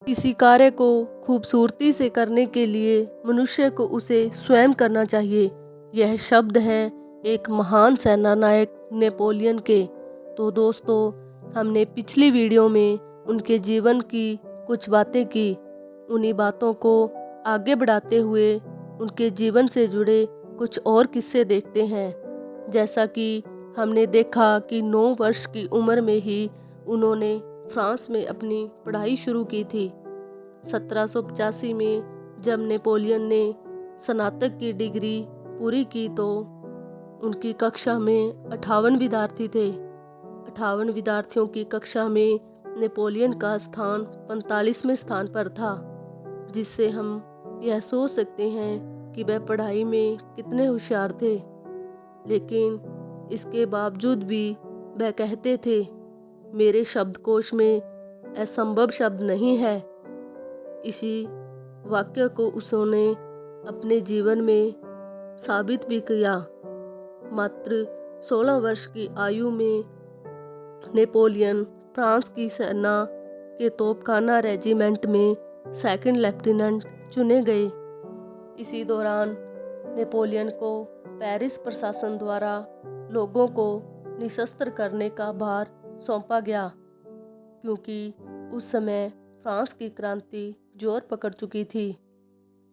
किसी कार्य को खूबसूरती से करने के लिए मनुष्य को उसे स्वयं करना चाहिए। यह शब्द हैं एक महान सेनानायक नेपोलियन के। तो दोस्तों, हमने पिछली वीडियो में उनके जीवन की कुछ बातें की। उन्हीं बातों को आगे बढ़ाते हुए उनके जीवन से जुड़े कुछ और किस्से देखते हैं। जैसा कि हमने देखा कि 9 वर्ष की उम्र में ही उन्होंने फ्रांस में अपनी पढ़ाई शुरू की थी। 1785 में जब नेपोलियन ने स्नातक की डिग्री पूरी की तो उनकी कक्षा में 58 विद्यार्थी थे। 58 विद्यार्थियों की कक्षा में नेपोलियन का स्थान 45वें स्थान पर था, जिससे हम यह सोच सकते हैं कि वह पढ़ाई में कितने होशियार थे। लेकिन इसके बावजूद भी वह कहते थे, मेरे शब्दकोश में असंभव शब्द नहीं है। इसी वाक्य को उन्होंने अपने जीवन में साबित भी किया। मात्र 16 वर्ष की आयु में नेपोलियन फ्रांस की सेना के तोपखाना रेजिमेंट में सेकंड लेफ्टिनेंट चुने गए। इसी दौरान नेपोलियन को पेरिस प्रशासन द्वारा लोगों को निशस्त्र करने का भार सौंपा गया, क्योंकि उस समय फ्रांस की क्रांति जोर पकड़ चुकी थी।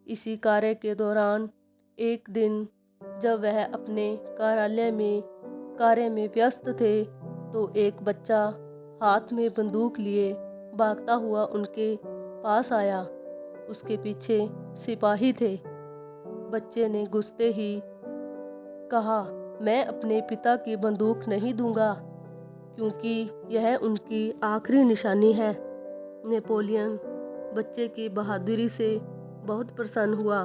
इसी कार्य के दौरान एक दिन जब वह अपने कार्य में व्यस्त थे तो एक बच्चा हाथ में बंदूक लिए भागता हुआ उनके पास आया। उसके पीछे सिपाही थे। बच्चे ने घुसते ही कहा, मैं अपने पिता की बंदूक नहीं दूंगा, क्योंकि यह उनकी आखिरी निशानी है। नेपोलियन बच्चे की बहादुरी से बहुत प्रसन्न हुआ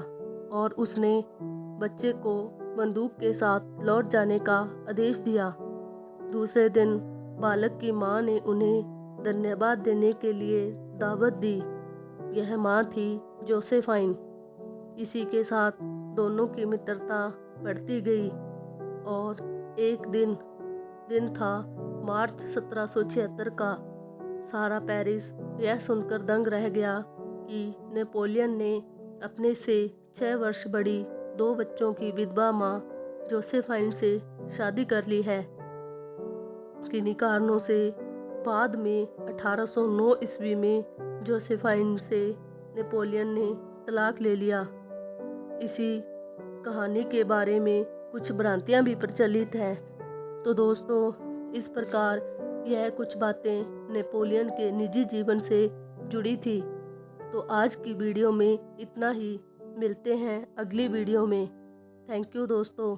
और उसने बच्चे को बंदूक के साथ लौट जाने का आदेश दिया। दूसरे दिन बालक की मां ने उन्हें धन्यवाद देने के लिए दावत दी। यह मां थी जोसेफाइन। इसी के साथ दोनों की मित्रता बढ़ती गई और एक दिन था मार्च 1776 का। सारा पेरिस यह सुनकर दंग रह गया कि नेपोलियन ने अपने से 6 वर्ष बड़ी 2 बच्चों की विधवा मां जोसेफाइन से शादी कर ली है। किन्हीं कारणों से बाद में 1809 ईस्वी में जोसेफाइन से नेपोलियन ने तलाक ले लिया। इसी कहानी के बारे में कुछ भ्रांतियां भी प्रचलित हैं। तो दोस्तों, इस प्रकार यह कुछ बातें नेपोलियन के निजी जीवन से जुड़ी थी। तो आज की वीडियो में इतना ही। मिलते हैं अगली वीडियो में। थैंक यू दोस्तों।